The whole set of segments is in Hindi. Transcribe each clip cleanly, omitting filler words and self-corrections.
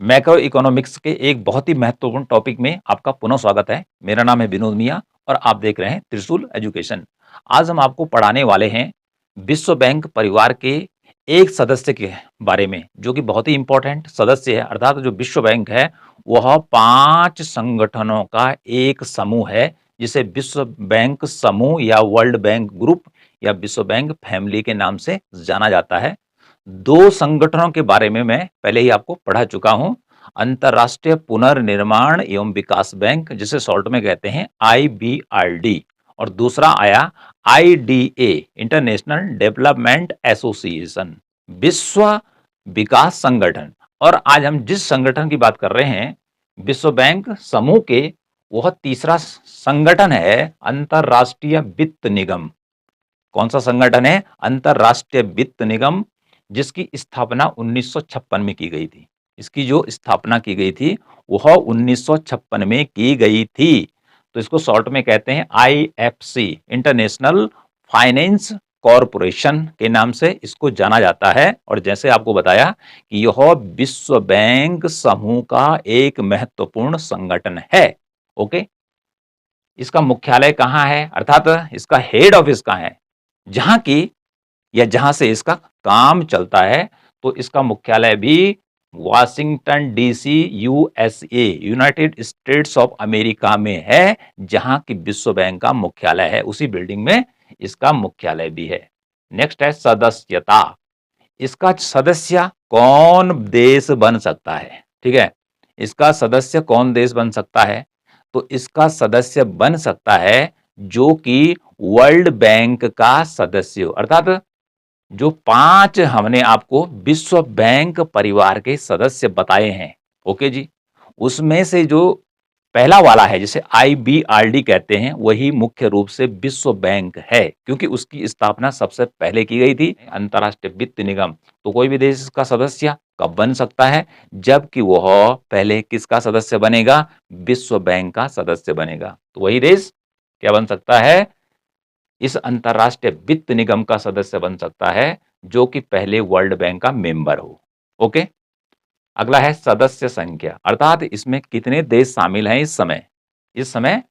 मैक्रो इकोनॉमिक्स के एक बहुत ही महत्वपूर्ण टॉपिक में आपका पुनः स्वागत है। मेरा नाम है विनोद मिया और आप देख रहे हैं त्रिशूल एजुकेशन। आज हम आपको पढ़ाने वाले हैं विश्व बैंक परिवार के एक सदस्य के बारे में, जो कि बहुत ही इंपॉर्टेंट सदस्य है। अर्थात जो विश्व बैंक है वह 5 संगठनों का एक समूह है, जिसे विश्व बैंक समूह या वर्ल्ड बैंक ग्रुप या विश्व बैंक फैमिली के नाम से जाना जाता है। 2 संगठनों के बारे में मैं पहले ही आपको पढ़ा चुका हूं। अंतर्राष्ट्रीय पुनर्निर्माण एवं विकास बैंक, जिसे शॉर्ट में कहते हैं IBRD, और दूसरा आया IDA, इंटरनेशनल डेवलपमेंट एसोसिएशन, विश्व विकास संगठन। और आज हम जिस संगठन की बात कर रहे हैं विश्व बैंक समूह के, वह तीसरा संगठन है अंतर्राष्ट्रीय वित्त निगम। कौन सा संगठन है? अंतर्राष्ट्रीय वित्त निगम, जिसकी स्थापना 1956 में की गई थी। इसकी जो स्थापना की गई थी वह 1956 में की गई थी। तो इसको शॉर्ट में कहते हैं IFC, इंटरनेशनल फाइनेंस कॉरपोरेशन के नाम से इसको जाना जाता है। और जैसे आपको बताया कि यह विश्व बैंक समूह का एक महत्वपूर्ण संगठन है। ओके, इसका मुख्यालय कहाँ है, अर्थात इसका हेड ऑफिस कहाँ है, जहां की या जहां से इसका काम चलता है, तो इसका मुख्यालय भी Washington DC USA, United states of America में है, जहां की विश्व बैंक का मुख्यालय है। उसी बिल्डिंग में इसका मुख्यालय भी है। नेक्स्ट है सदस्यता। इसका सदस्य कौन देश बन सकता है? ठीक है, इसका सदस्य कौन देश बन सकता है? तो इसका सदस्य बन सकता है जो कि वर्ल्ड बैंक का सदस्य हो। अर्थात जो 5 हमने आपको विश्व बैंक परिवार के सदस्य बताए हैं, ओके जी, उसमें से जो पहला वाला है, जिसे IBRD कहते हैं, वही मुख्य रूप से विश्व बैंक है, क्योंकि उसकी स्थापना सबसे पहले की गई थी। अंतर्राष्ट्रीय वित्त निगम, तो कोई भी देश इसका सदस्य कब बन सकता है? जबकि वह पहले किसका सदस्य बनेगा? विश्व बैंक का सदस्य बनेगा। तो वही देश क्या बन सकता है? इस अंतर्राष्ट्रीय वित्त निगम का सदस्य बन सकता है जो कि पहले वर्ल्ड बैंक का मेंबर हो। ओके, अगला है सदस्य संख्या, अर्थात इसमें कितने देश शामिल हैं इस समय। इस समय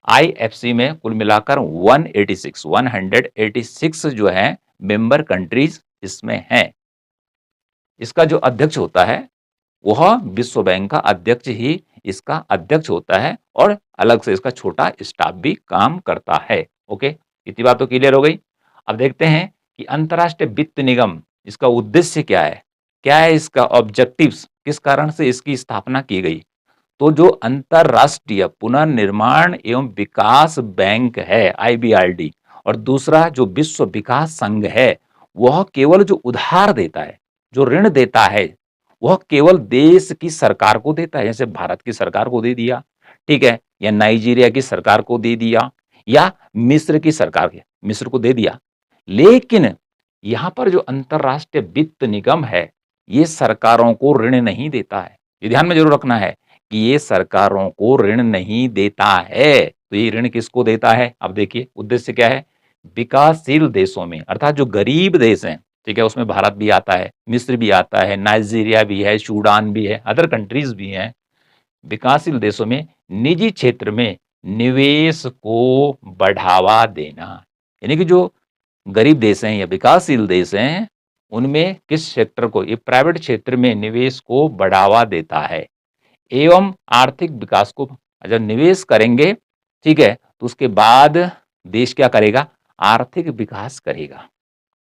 IFC में कुल मिलाकर 186 जो है मेंबर कंट्रीज इसमें हैं। इसका जो अध्यक्ष होता है वह विश्व बैंक का अध्यक्ष ही इसका अध्यक्ष होता है, और अलग से इसका छोटा स्टाफ भी काम करता है। ओके, इतनी बात तो क्लियर हो गई। अब देखते हैं कि अंतर्राष्ट्रीय वित्त निगम, इसका उद्देश्य क्या है, क्या है इसका ऑब्जेक्टिव्स, किस कारण से इसकी स्थापना की गई। तो जो अंतर्राष्ट्रीय पुनर्निर्माण एवं विकास बैंक है IBRD, और दूसरा जो विश्व विकास संघ है, वह केवल जो उधार देता है, जो ऋण देता है, वह केवल देश की सरकार को देता है। जैसे भारत की सरकार को दे दिया, ठीक है, या नाइजीरिया की सरकार को दे दिया, या मिस्र की सरकार के मिस्र को दे दिया। लेकिन यहां पर जो अंतर्राष्ट्रीय वित्त निगम है, ये सरकारों को ऋण नहीं देता है। ये ध्यान में जरूर रखना है कि ये सरकारों को ऋण नहीं देता है। तो ये ऋण किसको देता है? अब देखिए उद्देश्य क्या है। विकासशील देशों में, अर्थात जो गरीब देश हैं, ठीक है, उसमें भारत भी आता है, मिस्र भी आता है, नाइजीरिया भी है, सूडान भी है, अदर कंट्रीज भी हैं। विकासशील देशों में निजी क्षेत्र में निवेश को बढ़ावा देना, यानी कि जो गरीब देश हैं या विकासशील देश हैं, उनमें किस सेक्टर को, ये प्राइवेट क्षेत्र में निवेश को बढ़ावा देता है एवं आर्थिक विकास को। जब निवेश करेंगे, ठीक है, तो उसके बाद देश क्या करेगा? आर्थिक विकास करेगा।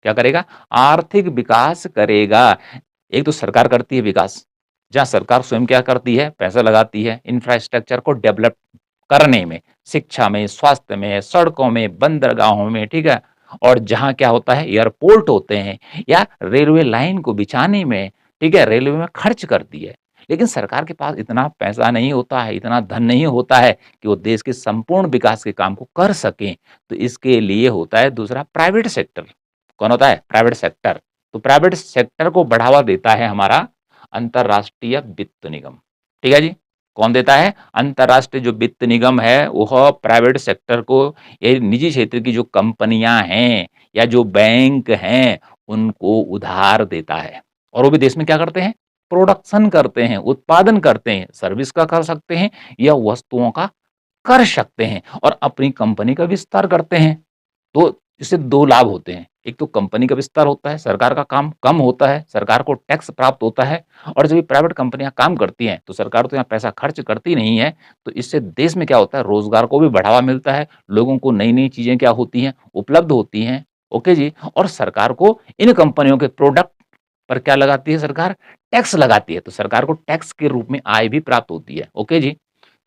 क्या करेगा? आर्थिक विकास करेगा। एक तो सरकार करती है विकास, जहां सरकार स्वयं क्या करती है? पैसा लगाती है इंफ्रास्ट्रक्चर को डेवलप करने में, शिक्षा में, स्वास्थ्य में, सड़कों में, बंदरगाहों में, ठीक है, और जहां क्या होता है, एयरपोर्ट होते हैं या रेलवे लाइन को बिछाने में, ठीक है, रेलवे में खर्च करती है। लेकिन सरकार के पास इतना पैसा नहीं होता है, इतना धन नहीं होता है कि वो देश के संपूर्ण विकास के काम को कर सकें। तो इसके लिए होता है दूसरा प्राइवेट सेक्टर। कौन होता है? Private sector. तो प्राइवेट सेक्टर को बढ़ावा देता है हमारा अंतर्राष्ट्रीय वित्त निगम। ठीक है जी, कौन देता है? अंतर्राष्ट्रीय जो वित्त निगम है वह प्राइवेट सेक्टर को, ये निजी क्षेत्र की जो कंपनियां हैं या जो बैंक हैं, उनको उधार देता है। और वो भी देश में क्या करते हैं? प्रोडक्शन करते हैं, उत्पादन करते हैं, सर्विस का कर सकते हैं या वस्तुओं का कर सकते हैं और अपनी कंपनी का विस्तार करते हैं। तो इससे 2 लाभ होते हैं। एक तो कंपनी का विस्तार होता है, सरकार का काम कम होता है, सरकार को टैक्स प्राप्त होता है और जब ये प्राइवेट कंपनियाँ काम करती हैं, तो सरकार तो यहाँ पैसा खर्च करती नहीं है, तो इससे देश में क्या होता है, रोज़गार को भी बढ़ावा मिलता है, लोगों को नई-नई चीज़ें क्या होती हैं, उपलब्ध होती हैं। ओके जी। और सरकार को इन कंपनियों के प्रोडक्ट पर क्या लगाती है सरकार? टैक्स लगाती है, तो सरकार को टैक्स के रूप में आय भी प्राप्त होती है। ओके जी।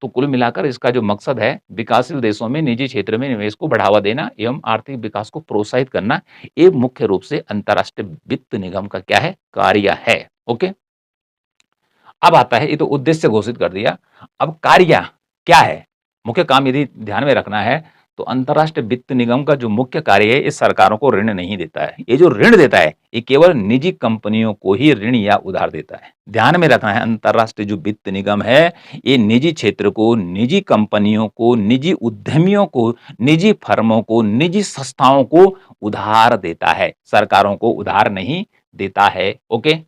तो कुल मिलाकर इसका जो मकसद है, विकासशील देशों में निजी क्षेत्र में निवेश को बढ़ावा देना एवं आर्थिक विकास को प्रोत्साहित करना, ये मुख्य रूप से अंतर्राष्ट्रीय वित्त निगम का क्या है? कार्य है। ओके। अब आता है, ये तो उद्देश्य घोषित कर दिया। अब कार्य क्या है? मुख्य काम यदि ध्यान में रखना है, तो अंतर्राष्ट्रीय वित्त निगम का जो मुख्य कार्य है, ये सरकारों को ऋण नहीं देता है। ये जो ऋण देता है, ये केवल निजी कंपनियों को ही ऋण या उधार देता है। ध्यान में रखना है, अंतर्राष्ट्रीय जो वित्त निगम है, ये निजी क्षेत्र को, निजी कंपनियों को, निजी उद्यमियों को, निजी फर्मों को, निजी संस्थाओं को उधार देता है, सरकारों को उधार नहीं देता है। ओके।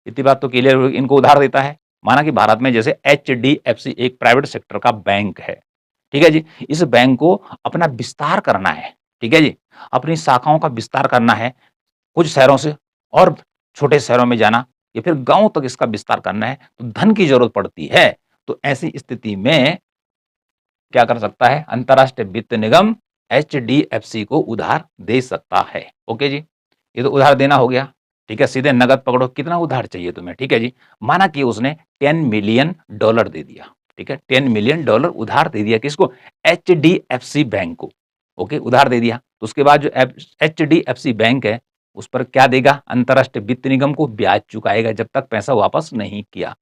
इतनी बात तो क्लियर हुई, इनको उधार देता है। माना कि भारत में जैसे एचडीएफसी एक प्राइवेट सेक्टर का बैंक है, ठीक है जी। इस बैंक को अपना विस्तार करना है, ठीक है जी। अपनी शाखाओं का विस्तार करना है, कुछ शहरों से और छोटे शहरों में जाना या फिर गाँव तक इसका विस्तार करना है, तो धन की जरूरत पड़ती है। तो ऐसी स्थिति में क्या कर सकता है? अंतर्राष्ट्रीय वित्त निगम एचडीएफसी को उधार दे सकता है। ओके जी। ये तो उधार देना हो गया, ठीक है। सीधे नगद पकड़ो, कितना उधार चाहिए तुम्हें, ठीक है जी। माना कि उसने $10 मिलियन दे दिया, ठीक है। $10 मिलियन उधार दे दिया किसको? एचडीएफसी बैंक को। ओके, उधार दे दिया। तो उसके बाद जो एचडीएफसी बैंक है, उस पर क्या देगा? अंतर्राष्ट्रीय वित्त निगम को ब्याज चुकाएगा जब तक पैसा वापस नहीं किया।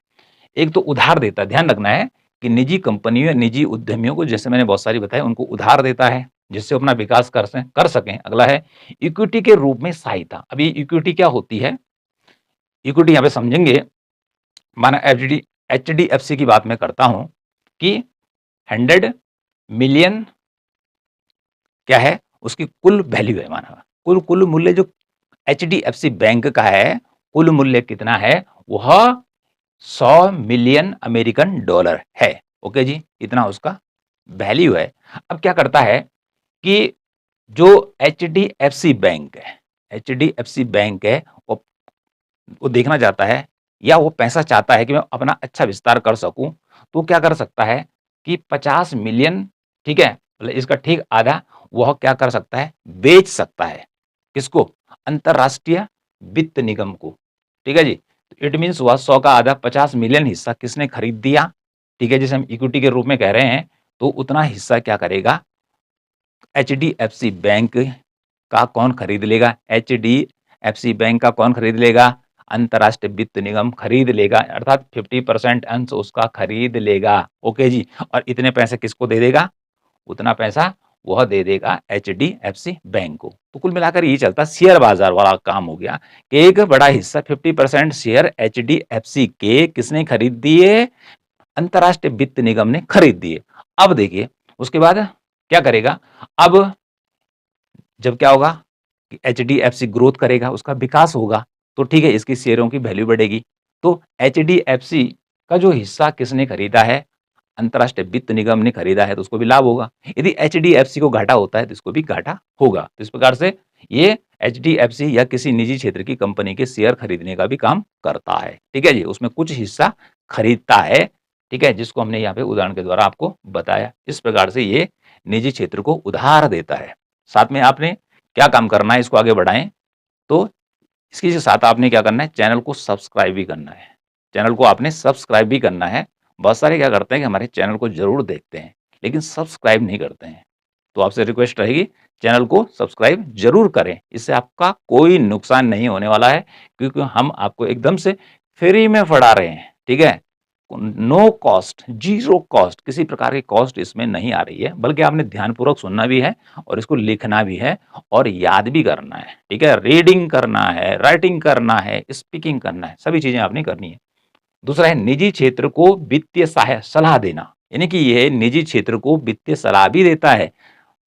एक तो उधार देता है, ध्यान रखना है कि निजी कंपनियों या निजी उद्यमियों को, जैसे मैंने बहुत सारी बताई, उनको उधार देता है जिससे अपना विकास कर सकें। अगला है इक्विटी के रूप में सहायता। अब ये इक्विटी क्या होती है? इक्विटी यहाँ पे समझेंगे, माना एचडीएफसी की बात मैं करता हूं कि 100 मिलियन क्या है, उसकी कुल वैल्यू है। माना कुल कुल मूल्य जो एचडीएफसी बैंक का है, कुल मूल्य कितना है? वह $100 मिलियन अमेरिकन डॉलर है। ओके जी, इतना उसका वैल्यू है। अब क्या करता है कि जो एचडीएफसी बैंक है, वो देखना चाहता है या वो पैसा चाहता है कि मैं अपना अच्छा विस्तार कर सकूं, तो क्या कर सकता है कि 50 मिलियन, ठीक है, मतलब इसका ठीक आधा वह क्या कर सकता है? बेच सकता है। किसको? अंतरराष्ट्रीय वित्त निगम को, ठीक है जी। इट मीन्स हुआ 100 का आधा, 50 मिलियन हिस्सा किसने खरीद दिया, ठीक है, जिसे हम इक्विटी के रूप में कह रहे हैं। तो उतना हिस्सा क्या करेगा? एचडीएफसी बैंक का कौन खरीद लेगा? एचडीएफसी बैंक का कौन खरीद लेगा? अंतरराष्ट्रीय वित्त निगम खरीद लेगा, अर्थात 50% अंश उसका खरीद लेगा। ओके जी। और इतने पैसे किसको दे देगा? उतना पैसा वह दे देगा एचडीएफसी बैंक को। तो कुल मिलाकर ये चलता शेयर बाजार वाला काम हो गया कि एक बड़ा हिस्सा 50% शेयर एचडीएफसी के किसने खरीद दिए? अंतरराष्ट्रीय वित्त निगम ने खरीद दिए। अब देखिए उसके बाद क्या करेगा? अब जब क्या होगा कि एचडीएफसी ग्रोथ करेगा, उसका विकास होगा, तो ठीक है, इसकी शेयरों की वैल्यू बढ़ेगी। तो एचडीएफसी का जो हिस्सा किसने खरीदा है? अंतरराष्ट्रीय वित्त निगम ने खरीदा है, तो उसको भी लाभ होगा। यदि एचडीएफसी को घाटा होता है तो इसको भी घाटा होगा। तो इस प्रकार से ये एचडीएफसी या किसी निजी क्षेत्र की कंपनी के शेयर खरीदने का भी काम करता है, ठीक है जी। उसमें कुछ हिस्सा खरीदता है, ठीक है, जिसको हमने यहाँ पे उदाहरण के द्वारा आपको बताया। इस प्रकार से ये निजी क्षेत्र को उधार देता है। साथ में आपने क्या काम करना है, इसको आगे बढ़ाएं, तो इसके साथ आपने क्या करना है? चैनल को सब्सक्राइब भी करना है। चैनल को आपने सब्सक्राइब भी करना है। बहुत सारे क्या करते हैं कि हमारे चैनल को जरूर देखते हैं लेकिन सब्सक्राइब नहीं करते हैं। तो आपसे रिक्वेस्ट रहेगी, चैनल को सब्सक्राइब जरूर करें। इससे आपका कोई नुकसान नहीं होने वाला है, क्योंकि हम आपको एकदम से फ्री में पढ़ा रहे हैं, ठीक है। नो कॉस्ट, जीरो कॉस्ट, किसी प्रकार की कॉस्ट इसमें नहीं आ रही है, बल्कि आपने ध्यानपूर्वक सुनना भी है और इसको लिखना भी है और याद भी करना है, ठीक है। रीडिंग करना है, राइटिंग करना है, स्पीकिंग करना है, सभी चीजें आपने करनी है। दूसरा है निजी क्षेत्र को वित्तीय सलाह देना, यानी कि यह निजी क्षेत्र को वित्तीय सलाह भी देता है।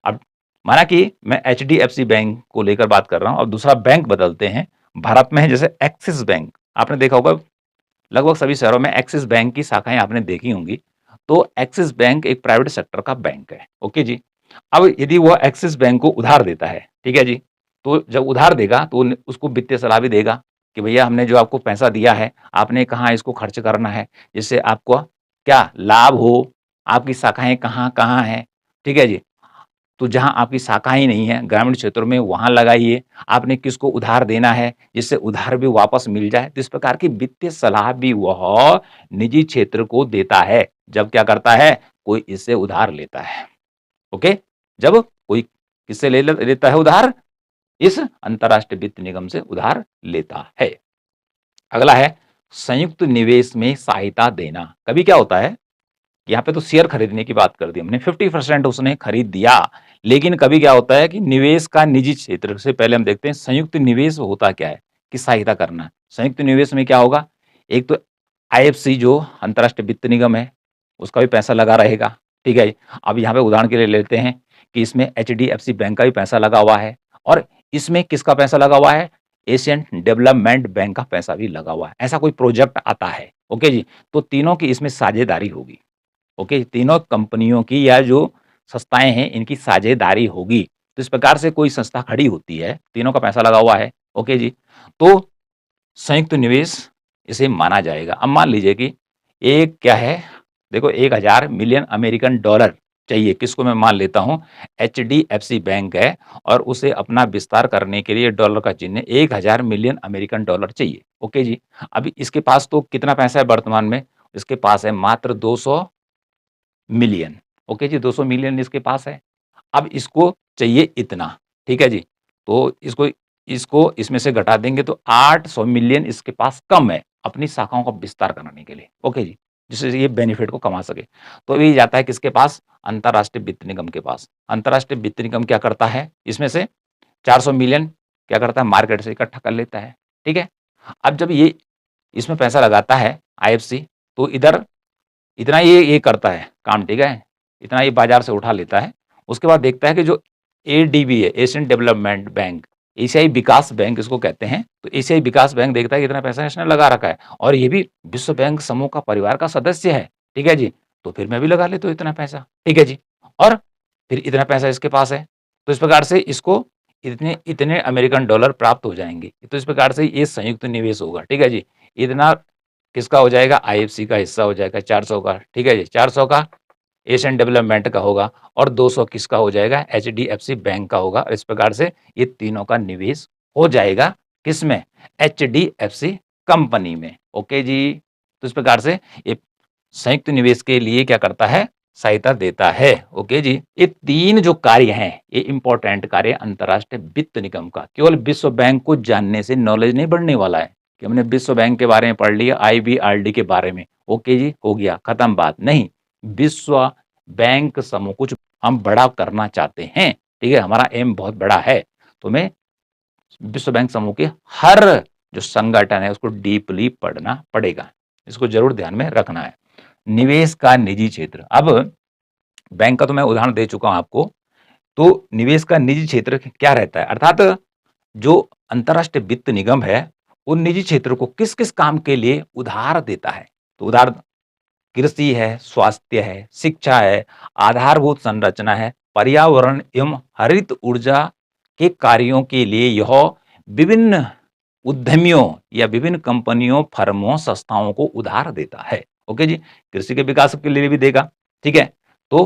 अब माना कि मैं एचडीएफसी बैंक को लेकर बात कर रहा हूं, अब दूसरा बैंक बदलते हैं। भारत में है जैसे एक्सिस बैंक, आपने देखा होगा लगभग सभी शहरों में एक्सिस बैंक की शाखाएँ आपने देखी होंगी। तो एक्सिस बैंक एक प्राइवेट सेक्टर का बैंक है, ओके जी। अब यदि वह एक्सिस बैंक को उधार देता है, ठीक है जी, तो जब उधार देगा तो उसको वित्तीय सलाह भी देगा कि भैया हमने जो आपको पैसा दिया है, आपने कहाँ इसको खर्च करना है, जिससे आपको क्या लाभ हो, आपकी शाखाएँ कहाँ-कहाँ हैं, ठीक है जी। तो जहाँ आपकी शाखाएँ नहीं है, ग्रामीण क्षेत्रों में वहाँ लगाइए, आपने किसको उधार देना है, जिससे उधार भी वापस मिल जाए। तो इस प्रकार की वित्तीय सलाह भी वह निजी क्षेत्र को देता है, जब क्या करता है, कोई इससे उधार लेता है, ओके? जब कोई किससे लेता है उधार? इस अंतर्राष्ट्रीय वित्त निगम से उधार लेता है। अगला है संयुक्त निवेश में सहायता देना। कभी क्या होता है, यहाँ पे तो शेयर खरीदने की बात कर दी हमने, 50% उसने खरीद दिया, लेकिन कभी क्या होता है कि निवेश का निजी क्षेत्र से पहले हम देखते हैं संयुक्त निवेश होता क्या है, कि सहायता करना। संयुक्त निवेश में क्या होगा, एक तो आईएफसी जो अंतर्राष्ट्रीय वित्त निगम है, उसका भी पैसा लगा रहेगा, ठीक है। अब यहाँ पे उदाहरण के लिए लेते हैं कि इसमें एचडीएफसी बैंक का भी पैसा लगा हुआ है और इसमें किसका पैसा लगा हुआ है, एशियन डेवलपमेंट बैंक का पैसा भी लगा हुआ है। ऐसा कोई प्रोजेक्ट आता है, ओके जी, तो तीनों की इसमें साझेदारी होगी, ओके, तीनों कंपनियों की या जो संस्थाएँ हैं इनकी साझेदारी होगी। तो इस प्रकार से कोई संस्था खड़ी होती है, तीनों का पैसा लगा हुआ है, ओके जी। तो संयुक्त निवेश इसे माना जाएगा। अब मान लीजिए कि एक क्या है, देखो 1000 मिलियन अमेरिकन डॉलर चाहिए, किसको मैं मान लेता हूँ, एचडीएफसी बैंक है और उसे अपना विस्तार करने के लिए डॉलर का चिन्ह 1000 मिलियन अमेरिकन डॉलर चाहिए, ओके जी। अभी इसके पास तो कितना पैसा है वर्तमान में, इसके पास है मात्र 200 मिलियन, ओके जी, 200 मिलियन इसके पास है। अब इसको चाहिए इतना, ठीक है जी। तो इसको इसको इसमें से घटा देंगे तो 800 मिलियन इसके पास कम है, अपनी शाखाओं का विस्तार कराने के लिए, ओके जी, जिससे ये बेनिफिट को कमा सके। तो ये जाता है किसके पास, अंतर्राष्ट्रीय वित्त निगम के पास। अंतर्राष्ट्रीय वित्त निगम क्या करता है, इसमें से 400 मिलियन क्या करता है, मार्केट से इकट्ठा कर लेता है, ठीक है। अब जब ये इसमें पैसा लगाता है आईएफसी, तो इधर इतना ये करता है काम, ठीक है, इतना ये बाजार से उठा लेता है। उसके बाद देखता है कि जो एडीबी है, एशियन डेवलपमेंट बैंक, एशियाई विकास बैंक इसको कहते हैं, तो एशियाई विकास बैंक देखता है कि इतना पैसा इसने लगा रखा है और ये भी विश्व बैंक समूह का परिवार का सदस्य है, ठीक है जी, तो फिर मैं भी लगा लेता हूँ इतना पैसा, ठीक है जी। और फिर इतना पैसा इसके पास है, तो इस प्रकार से इसको इतने इतने अमेरिकन डॉलर प्राप्त हो जाएंगे। तो इस प्रकार से ये संयुक्त निवेश होगा, ठीक है जी। इतना किसका हो जाएगा, आईएफसी का हिस्सा हो जाएगा 400 का, ठीक है जी, 400 का एशियन डेवलपमेंट का होगा और 200 किसका हो जाएगा, एचडीएफसी बैंक का होगा। इस प्रकार से ये तीनों का निवेश हो जाएगा किसमें, एचडीएफसी कंपनी में, ओके जी। तो इस प्रकार से ये संयुक्त निवेश के लिए क्या करता है, सहायता देता है, ओके जी। ये तीन जो कार्य हैं, ये इंपॉर्टेंट कार्य अंतर्राष्ट्रीय वित्त निगम का। केवल विश्व बैंक को जानने से नॉलेज नहीं बढ़ने वाला है कि हमने विश्व बैंक के बारे में पढ़ लिया, आईबीआरडी के बारे में, ओके जी, हो गया खत्म बात नहीं। विश्व बैंक समूह कुछ हम बड़ा करना चाहते हैं, ठीक है, हमारा एम बहुत बड़ा है, तो हमें विश्व बैंक समूह के हर जो संगठन है उसको डीपली पढ़ना पड़ेगा, इसको जरूर ध्यान में रखना है। निवेश का निजी क्षेत्र, अब बैंक का तो मैं उदाहरण दे चुका हूं आपको, तो निवेश का निजी क्षेत्र क्या रहता है, अर्थात जो अंतर्राष्ट्रीय वित्त निगम है उन निजी क्षेत्र को किस किस काम के लिए उधार देता है। तो उधार कृषि है, स्वास्थ्य है, शिक्षा है, आधारभूत संरचना है, पर्यावरण एवं हरित ऊर्जा के कार्यों के लिए यह विभिन्न उद्यमियों या विभिन्न कंपनियों, फर्मों, संस्थाओं को उधार देता है, ओके जी। कृषि के विकास के लिए भी देगा, ठीक है। तो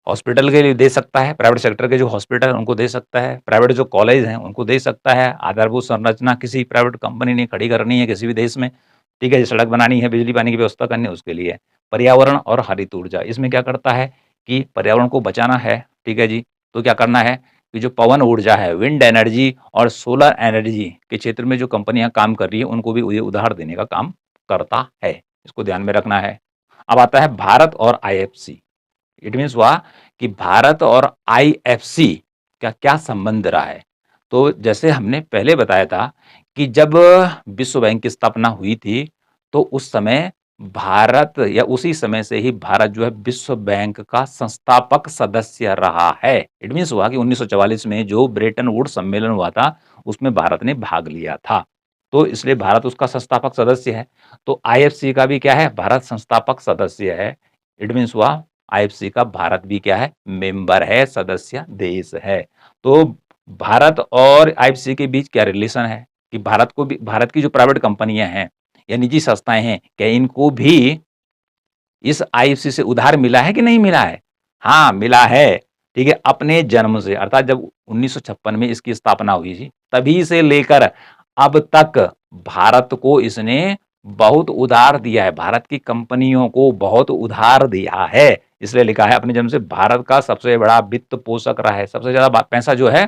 हॉस्पिटल के लिए दे सकता है, प्राइवेट सेक्टर के जो हॉस्पिटल हैं उनको दे सकता है, प्राइवेट जो कॉलेज हैं उनको दे सकता है, आधारभूत संरचना किसी प्राइवेट कंपनी ने खड़ी करनी है किसी भी देश में, ठीक है, सड़क बनानी है, बिजली पानी की व्यवस्था करनी है, उसके लिए। पर्यावरण और हरित ऊर्जा, इसमें क्या करता है कि पर्यावरण को बचाना है, ठीक है जी, तो क्या करना है कि जो पवन ऊर्जा है, विंड एनर्जी और सोलर एनर्जी के क्षेत्र में जो कंपनियां काम कर रही है उनको भी ये उधार देने का काम करता है, इसको ध्यान में रखना है। अब आता है भारत और आईएफसी। इट मीन्स हुआ कि भारत और आईएफसी का क्या संबंध रहा है। तो जैसे हमने पहले बताया था कि जब विश्व बैंक की स्थापना हुई थी तो उस समय भारत, या उसी समय से ही भारत जो है विश्व बैंक का संस्थापक सदस्य रहा है। इट मीन्स हुआ कि 1944 में जो ब्रेटन वुड्स सम्मेलन हुआ था उसमें भारत ने भाग लिया था। तो इसलिए भारत उसका संस्थापक सदस्य है। तो आईएफसी का भी क्या है, भारत संस्थापक सदस्य है। इट मीन्स हुआ आईएफसी का भारत भी क्या है, मेंबर है, सदस्य देश है। तो भारत और आईएफसी के बीच क्या रिलेशन है कि भारत को भी, भारत की जो प्राइवेट कंपनियां हैं या निजी संस्थाएं हैं, क्या इनको भी इस आईएफसी से उधार मिला है कि नहीं मिला है? हाँ, मिला है। ठीक है, अपने जन्म से, अर्थात जब 1956 में इसकी स्थापना हुई थी, तभी से लेकर अब तक भारत को इसने बहुत उधार दिया है, भारत की कंपनियों को बहुत उधार दिया है। इसलिए लिखा है अपने जन्म से भारत का सबसे बड़ा वित्त पोषक रहा है, सबसे ज्यादा पैसा जो है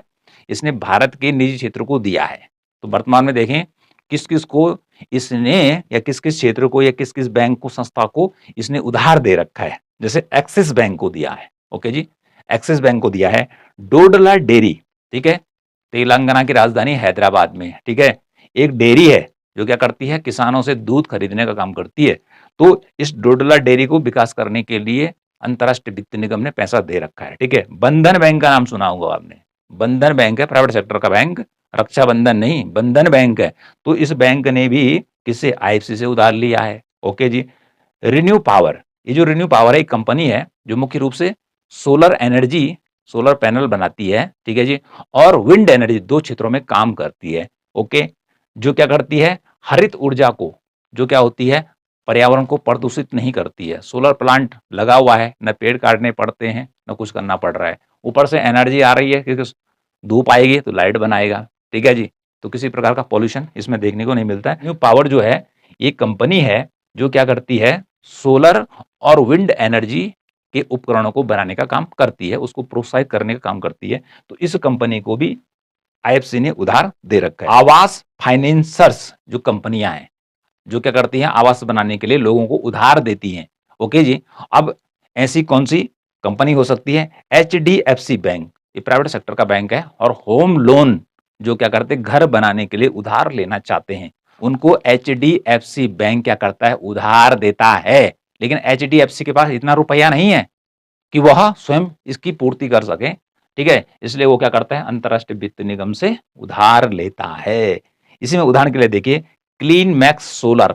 इसने भारत के निजी क्षेत्र को दिया है। तो वर्तमान में देखें किस किस को इसने, या किस किस क्षेत्र को, या किस किस बैंक को, संस्था को इसने उधार दे रखा है। जैसे एक्सिस बैंक को दिया है, ओके जी, एक्सिस बैंक को दिया है। डोडला डेयरी, ठीक है, तेलंगाना की राजधानी हैदराबाद में, ठीक है, एक डेयरी है जो क्या करती है, किसानों से दूध खरीदने का काम करती है। तो इस डोडला डेयरी को विकास करने के लिए अंतरराष्ट्रीय वित्त निगम ने पैसा दे रखा है। ठीक है, बंधन बैंक का नाम सुना होगा आपने, बंधन बैंक है, प्राइवेट सेक्टर का बैंक, रक्षा बंधन नहीं, बंधन बैंक है। तो इस बैंक ने भी किससे, आईएफसी से उधार लिया है। ओके जी। रिन्यू पावर, ये जो रिन्यू पावर है एक कंपनी है जो मुख्य रूप से सोलर एनर्जी, सोलर पैनल बनाती है, ठीक है जी, और विंड एनर्जी, दो क्षेत्रों में काम करती है। ओके, जो क्या करती है, हरित ऊर्जा को, जो क्या होती है, पर्यावरण को प्रदूषित नहीं करती है। सोलर प्लांट लगा हुआ है, न पेड़ काटने पड़ते हैं न कुछ करना पड़ रहा है, ऊपर से एनर्जी आ रही है क्योंकि धूप आएगी तो लाइट बनाएगा। ठीक है जी, तो किसी प्रकार का पॉल्यूशन इसमें देखने को नहीं मिलता है। न्यू पावर जो है ये कंपनी है जो क्या करती है, सोलर और विंड एनर्जी के उपकरणों को बनाने का काम करती है, उसको प्रोत्साहित करने का काम करती है। तो इस कंपनी को भी आईएफसी ने उधार दे रखा है। आवास फाइनेंसर्स जो कंपनियां हैं जो क्या करती हैं, आवास बनाने के लिए लोगों को उधार देती हैं। ओके जी। अब ऐसी कौन सी कंपनी हो सकती है, एचडीएफसी बैंक, ये प्राइवेट सेक्टर का बैंक है, और होम लोन जो क्या करते हैं, घर बनाने के लिए उधार लेना चाहते हैं, उनको एचडीएफसी बैंक क्या करता है, उधार देता है। लेकिन एचडीएफसी के पास इतना रुपया नहीं है कि वह स्वयं इसकी पूर्ति कर सके। ठीक है, इसलिए वो क्या करता है, अंतरराष्ट्रीय वित्त निगम से उधार लेता है। इसी में उदाहरण के लिए देखिए, clean max solar,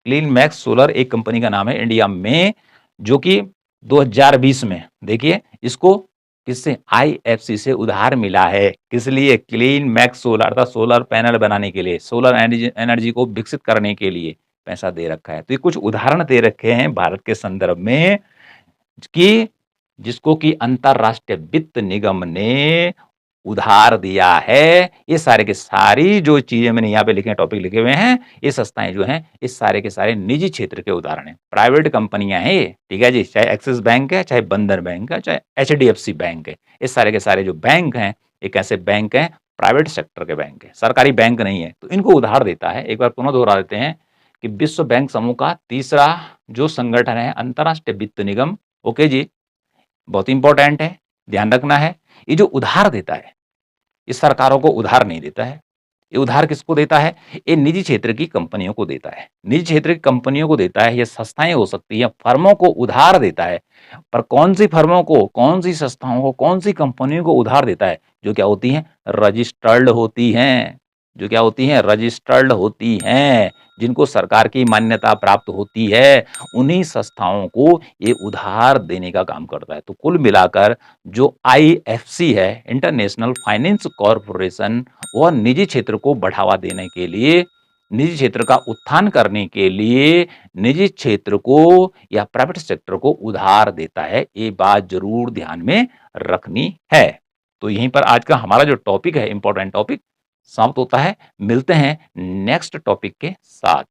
clean max solar एक कंपनी का नाम है इंडिया में, जो कि 2020 में देखिए इसको किससे, आईएफसी से उधार मिला है। किस लिए, क्लीन मैक्स सोलर था, सोलर पैनल बनाने के लिए, सोलर एनर्जी को विकसित करने के लिए पैसा दे रखा है। तो ये कुछ उदाहरण दे रखे हैं भारत के संदर्भ में कि जिसको कि अंतरराष्ट्रीय वित्त निगम ने उधार दिया है। ये सारे के सारी जो चीजें मैंने यहाँ पे लिखे, टॉपिक लिखे हुए हैं, ये संस्थाएं जो हैं इस सारे के सारे निजी क्षेत्र के उदाहरण हैं, प्राइवेट कंपनियां हैं ये। ठीक है जी, चाहे एक्सिस बैंक है, चाहे बंधन बैंक है, चाहे एचडीएफसी बैंक है, इस सारे के सारे जो बैंक हैं एक ऐसे बैंक हैं, प्राइवेट सेक्टर के बैंक है, सरकारी बैंक नहीं है। तो इनको उधार देता है। एक बार पुनः दोहरा देते हैं कि विश्व बैंक समूह का तीसरा जो संगठन है अंतरराष्ट्रीय वित्त निगम। ओके जी, बहुत इंपॉर्टेंट है, ध्यान रखना है। ये जो उधार देता है, ये सरकारों को उधार नहीं देता है। ये उधार किसको देता है, ये निजी क्षेत्र की कंपनियों को देता है, निजी क्षेत्र की कंपनियों को देता है। ये संस्थाएं हो सकती है, फर्मों को उधार देता है। पर कौन सी फर्मों को, कौन सी संस्थाओं को, कौन सी कंपनियों को उधार देता है, जो क्या होती हैं, रजिस्टर्ड होती हैं, जो क्या होती हैं, रजिस्टर्ड होती हैं, जिनको सरकार की मान्यता प्राप्त होती है, उन्हीं संस्थाओं को ये उधार देने का काम करता है। तो कुल मिलाकर जो आईएफसी है, इंटरनेशनल फाइनेंस कॉरपोरेशन, वह निजी क्षेत्र को बढ़ावा देने के लिए, निजी क्षेत्र का उत्थान करने के लिए निजी क्षेत्र को या प्राइवेट सेक्टर को उधार देता है। ये बात जरूर ध्यान में रखनी है। तो यहीं पर आज का हमारा जो टॉपिक है, इंपॉर्टेंट टॉपिक, समाप्त होता है। मिलते हैं नेक्स्ट टॉपिक के साथ।